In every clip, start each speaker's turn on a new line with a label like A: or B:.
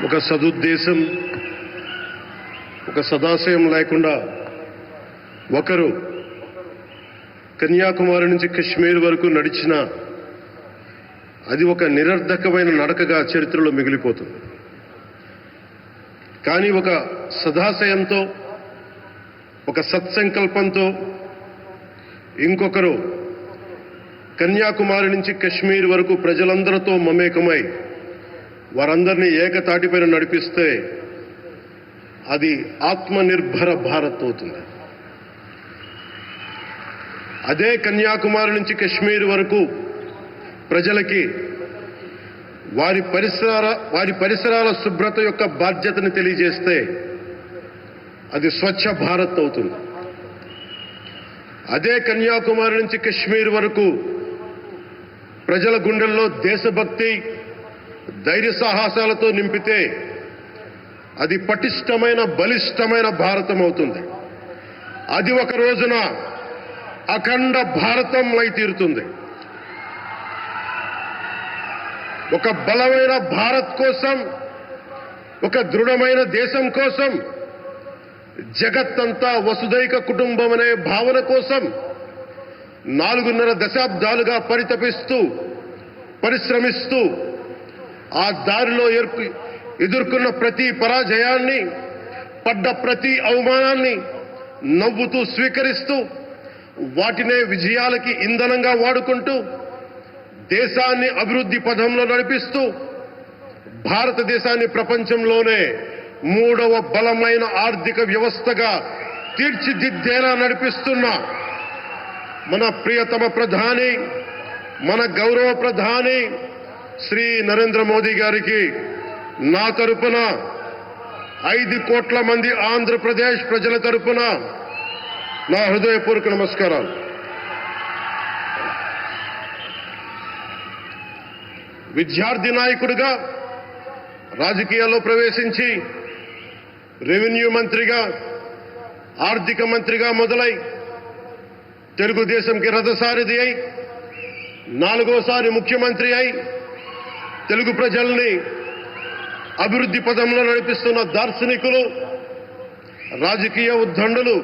A: ఒక సదుద్దేశం, ఒక సదాశయం లేకుండా ఒకరు కన్యాకుమారి నుంచి కశ్మీర్ వరకు నడిచిన అది ఒక నిరర్ధకమైన నడకగా చరిత్రలో మిగిలిపోతుంది. కానీ ఒక సదాశయంతో, ఒక సత్సంకల్పంతో ఇంకొకరు కన్యాకుమారి నుంచి కశ్మీర్ వరకు ప్రజలందరితో మమేకమై వారందరినీ ఏకతాటిపైన నడిపిస్తే అది ఆత్మనిర్భర భారత్ అవుతుంది. అదే కన్యాకుమారి నుంచి కశ్మీర్ వరకు ప్రజలకి వారి పరిసరాల శుభ్రత యొక్క బాధ్యతను తెలియజేస్తే అది స్వచ్ఛ భారత్ అవుతుంది. అదే కన్యాకుమారి నుంచి కశ్మీర్ వరకు ప్రజల గుండెల్లో దేశభక్తి, ధైర్య సాహసాలతో నింపితే అది పటిష్టమైన, బలిష్టమైన భారతం అవుతుంది. అది ఒక రోజున అఖండ భారతం అయి తీరుతుంది. ఒక బలమైన భారత్ కోసం, ఒక దృఢమైన దేశం కోసం, జగత్తంతా వసుదైక కుటుంబం అనే భావన కోసం 4.5 దశాబ్దాలుగా పరిశ్రమిస్తూ ఆ దారిలో ఎదుర్కొన్న ప్రతి పరాజయాన్ని, పడ్డ ప్రతి అవమానాన్ని నవ్వుతూ స్వీకరిస్తూ వాటినే విజయాలకి ఇంధనంగా వాడుకుంటూ దేశాన్ని అభివృద్ధి పథంలో నడిపిస్తూ భారతదేశాన్ని ప్రపంచంలోనే 3వ బలమైన ఆర్థిక వ్యవస్థగా తీర్చిదిద్దేలా నడిపిస్తున్న మన ప్రియతమ ప్రధాని, మన గౌరవ ప్రధాని శ్రీ నరేంద్ర మోదీ గారికి నా తరపున 5 కోట్ల మంది ఆంధ్రప్రదేశ్ ప్రజల తరపున నా హృదయపూర్వక నమస్కారాలు. విద్యార్థి నాయకుడిగా రాజకీయాల్లో ప్రవేశించి రెవెన్యూ మంత్రిగా, ఆర్థిక మంత్రిగా మొదలై తెలుగుదేశంకి రథసారథి అయి 4వసారి ముఖ్యమంత్రి అయి తెలుగు ప్రజల్ని అభివృద్ధి పదంలో నడిపిస్తున్న దార్శనికులు, రాజకీయ ఉద్దండులు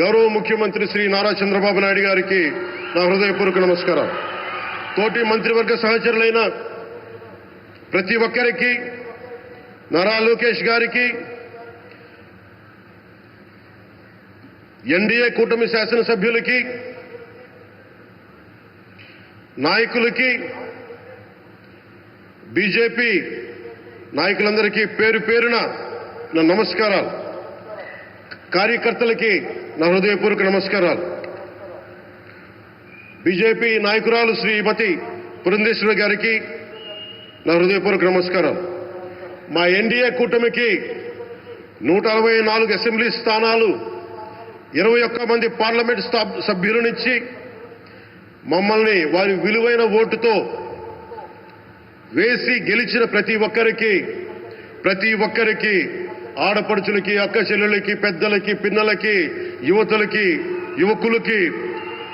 A: గౌరవ ముఖ్యమంత్రి శ్రీ నారా చంద్రబాబు నాయుడు గారికి నా హృదయపూర్వక నమస్కారం. తోటి మంత్రివర్గ సహచరులైన ప్రతి ఒక్కరికి, నారా లోకేష్ గారికి, ఎన్డీఏ కూటమి శాసనసభ్యులకి, నాయకులకి, బీజేపీ నాయకులందరికీ పేరు పేరున నా నమస్కారాలు. కార్యకర్తలకి నా హృదయపూర్వక నమస్కారాలు. బీజేపీ నాయకురాలు శ్రీమతి పురంధేశ్వరి గారికి నా హృదయపూర్వక నమస్కారం. మా ఎన్డీఏ కూటమికి 164 అసెంబ్లీ స్థానాలు, 21 మంది పార్లమెంట్ సభ్యులనిచ్చి మమ్మల్ని వారి విలువైన ఓటుతో వేసి గెలిచిన ప్రతి ఒక్కరికి ఆడపడుచులకి, అక్క చెల్లెలకి, పెద్దలకి, పిన్నలకి, యువతులకి, యువకులకి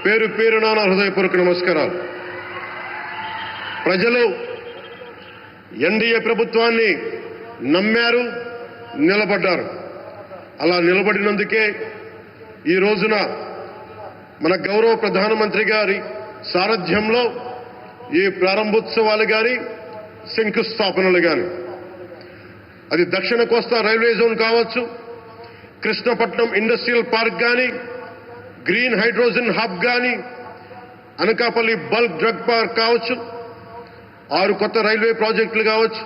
A: పేరు పేరున నా హృదయపూర్వక నమస్కారాలు. ప్రజలు ఎన్డీఏ ప్రభుత్వాన్ని నమ్మారు, నిలబడ్డారు. అలా నిలబడినందుకే ఈ రోజున మన గౌరవ ప్రధానమంత్రి గారి సారథ్యంలో ఈ ప్రారంభోత్సవాలు కానీ, శంకుస్థాపనలు కానీ, అది దక్షిణ కోస్తా రైల్వే జోన్ కావచ్చు, కృష్ణపట్నం ఇండస్ట్రియల్ పార్క్ కానీ, గ్రీన్ హైడ్రోజన్ హబ్ కానీ, అనకాపల్లి బల్క్ డ్రగ్ పార్క్ కావచ్చు, 6 కొత్త రైల్వే ప్రాజెక్టులు కావచ్చు,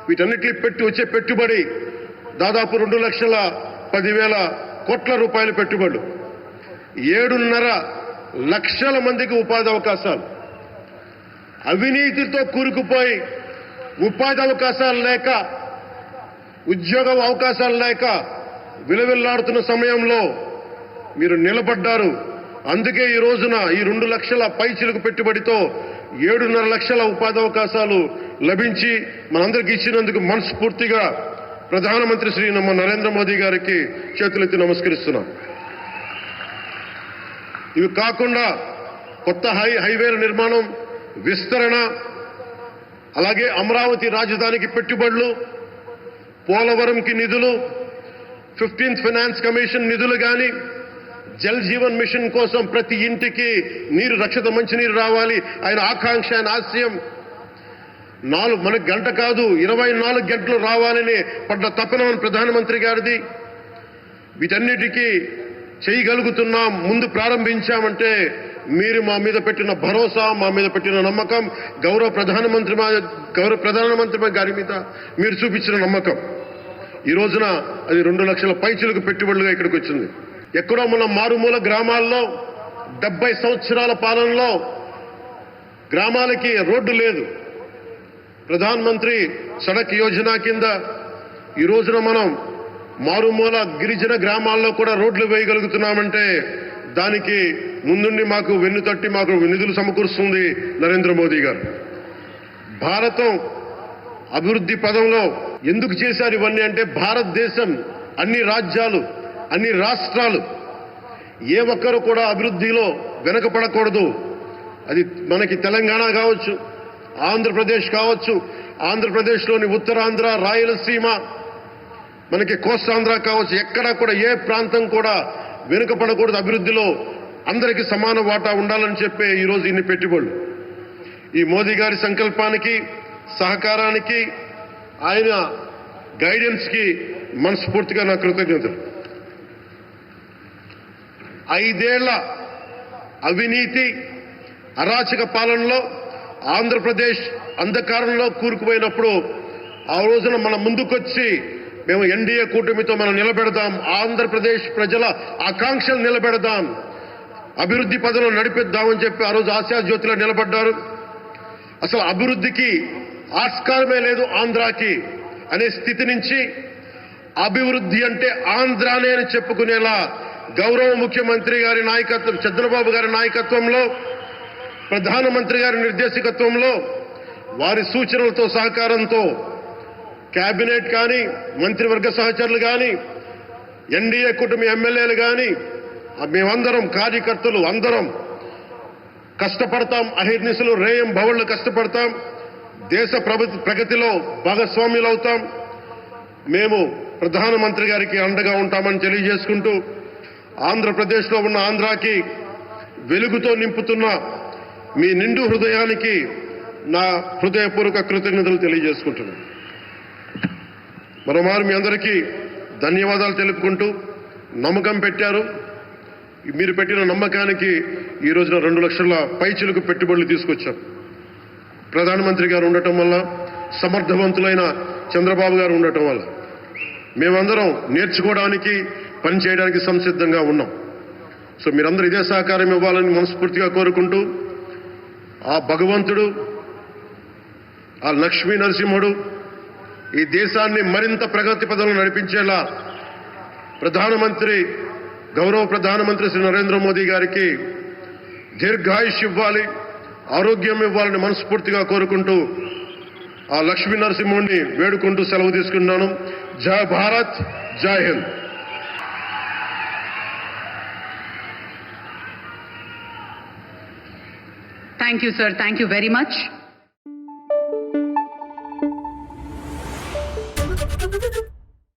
A: వీటన్నిటికీ వచ్చే పెట్టుబడి దాదాపు 2,10,000 కోట్ల రూపాయల పెట్టుబడులు, 7.5 లక్షల మందికి ఉపాధి అవకాశాలు. అవినీతితో కూరుకుపోయి ఉపాధి అవకాశాలు లేక, ఉద్యోగ అవకాశాలు లేక విలవిల్లాడుతున్న సమయంలో మీరు నిలబడ్డారు. అందుకే ఈ రోజున ఈ 2 లక్షల పైచిలకు పెట్టుబడితో 7.5 లక్షల ఉపాధి అవకాశాలు లభించి మనందరికీ ఇచ్చినందుకు మనస్ఫూర్తిగా ప్రధానమంత్రి శ్రీ నరేంద్ర మోదీ గారికి చేతులెత్తి నమస్కరిస్తున్నాం. ఇవి కాకుండా కొత్త హైవేల నిర్మాణం, విస్తరణ, అలాగే అమరావతి రాజధానికి పెట్టుబడులు, పోలవరంకి నిధులు, 15th ఫైనాన్స్ కమిషన్ నిధులు కానీ, జల్ జీవన్ మిషన్ కోసం ప్రతి ఇంటికి నీరు, రక్షిత మంచినీరు రావాలి ఆయన ఆకాంక్ష, ఆయన ఆశయం. మనకు గంట కాదు 24 గంటలు రావాలని పడ్డ తపన ప్రధానమంత్రి గారిది. వీటన్నిటికీ చేయగలుగుతున్నాం, ముందు ప్రారంభించామంటే మీరు మా మీద పెట్టిన భరోసా, మా మీద పెట్టిన నమ్మకం, గౌరవ ప్రధానమంత్రి గారి మీద మీరు చూపించిన నమ్మకం. ఈ రోజున అది 2 లక్షల పైచిలకు పెట్టుబడులుగా ఇక్కడికి వచ్చింది. ఎక్కడో మన మారుమూల గ్రామాల్లో 70 సంవత్సరాల పాలనలో గ్రామాలకి రోడ్డు లేదు. ప్రధానమంత్రి సడక్ యోజన కింద ఈ రోజున మనం మారుమూల గిరిజన గ్రామాల్లో కూడా రోడ్లు వేయగలుగుతున్నామంటే దానికి ముందుండి మాకు వెన్నుతట్టి మాకు నిధులు సమకూరుస్తుంది నరేంద్ర మోదీ గారు. భారతం అభివృద్ధి పదంలో ఎందుకు చేశారు ఇవన్నీ అంటే, భారతదేశం అన్ని రాజ్యాలు, అన్ని రాష్ట్రాలు ఏ ఒక్కరు కూడా అభివృద్ధిలో వెనకపడకూడదు. అది మనకి తెలంగాణ కావచ్చు, ఆంధ్రప్రదేశ్ కావచ్చు, ఆంధ్రప్రదేశ్లోని ఉత్తరాంధ్ర, రాయలసీమ, మనకి కోస్తాంధ్ర కావచ్చు, ఎక్కడా కూడా ఏ ప్రాంతం కూడా వెనుకపడకూడదు. అభివృద్ధిలో అందరికీ సమాన వాటా ఉండాలని చెప్పే ఈరోజు ఇన్ని పెట్టుబడులు. ఈ మోదీ గారి సంకల్పానికి, సహకారానికి, ఆయన గైడెన్స్కి మనస్ఫూర్తిగా నా కృతజ్ఞతలు. 5 ఏళ్ల అవినీతి, అరాచక పాలనలో ఆంధ్రప్రదేశ్ అంధకారంలో కూరుకుపోయినప్పుడు ఆ రోజున మన ముందుకొచ్చి మేము ఎన్డీఏ కూటమితో మనం నిలబెడదాం, ఆంధ్రప్రదేశ్ ప్రజల ఆకాంక్షలు నిలబెడదాం, అభివృద్ధి పదంలో నడిపిద్దామని చెప్పి ఆ రోజు ఆశాజ్యోతిలో నిలబడ్డారు. అసలు అభివృద్ధికి ఆస్కారమే లేదు ఆంధ్రాకి అనే స్థితి నుంచి అభివృద్ధి అంటే ఆంధ్రానే అని చెప్పుకునేలా గౌరవ ముఖ్యమంత్రి గారి నాయకత్వం, చంద్రబాబు గారి నాయకత్వంలో, ప్రధానమంత్రి గారి నిర్దేశకత్వంలో, వారి సూచనలతో, సహకారంతో కేబినెట్ కానీ, మంత్రివర్గ సహచరులు కానీ, ఎన్డీఏ కూటమి ఎమ్మెల్యేలు కానీ, మేమందరం కార్యకర్తలు అందరం కష్టపడతాం. అహిర్నిశలు రేయం భవళ్లు కష్టపడతాం. దేశ ప్రగతిలో భాగస్వామ్యులు అవుతాం. మేము ప్రధానమంత్రి గారికి అండగా ఉంటామని తెలియజేసుకుంటూ, ఆంధ్రప్రదేశ్లో ఉన్న ఆంధ్రాకి వెలుగుతో నింపుతున్న మీ నిండు హృదయానికి నా హృదయపూర్వక కృతజ్ఞతలు తెలియజేసుకుంటున్నాను. మరోమారు మీ అందరికీ ధన్యవాదాలు తెలుపుకుంటూ, నమ్మకం పెట్టారు. మీరు పెట్టిన నమ్మకానికి ఈ రోజున 2 లక్షల పైచిలకు పెట్టుబడులు తీసుకొచ్చారు. ప్రధానమంత్రి గారు ఉండటం వల్ల, సమర్థవంతులైన చంద్రబాబు గారు ఉండటం వల్ల మేమందరం నేర్చుకోవడానికి, పనిచేయడానికి సంసిద్ధంగా ఉన్నాం. సో మీరందరూ ఇదే సహకారం ఇవ్వాలని మనస్ఫూర్తిగా కోరుకుంటూ, ఆ భగవంతుడు, ఆ లక్ష్మీ నరసింహుడు ఈ దేశాన్ని మరింత ప్రగతి పదంలో నడిపించేలా గౌరవ ప్రధానమంత్రి శ్రీ నరేంద్ర మోదీ గారికి దీర్ఘాయుష్ ఇవ్వాలి, ఆరోగ్యం ఇవ్వాలని మనస్ఫూర్తిగా కోరుకుంటూ, ఆ లక్ష్మీ నరసింహుడిని వేడుకుంటూ సెలవు తీసుకున్నాను. జై భారత్, జై Hind.
B: Thank you, sir. Thank you very much.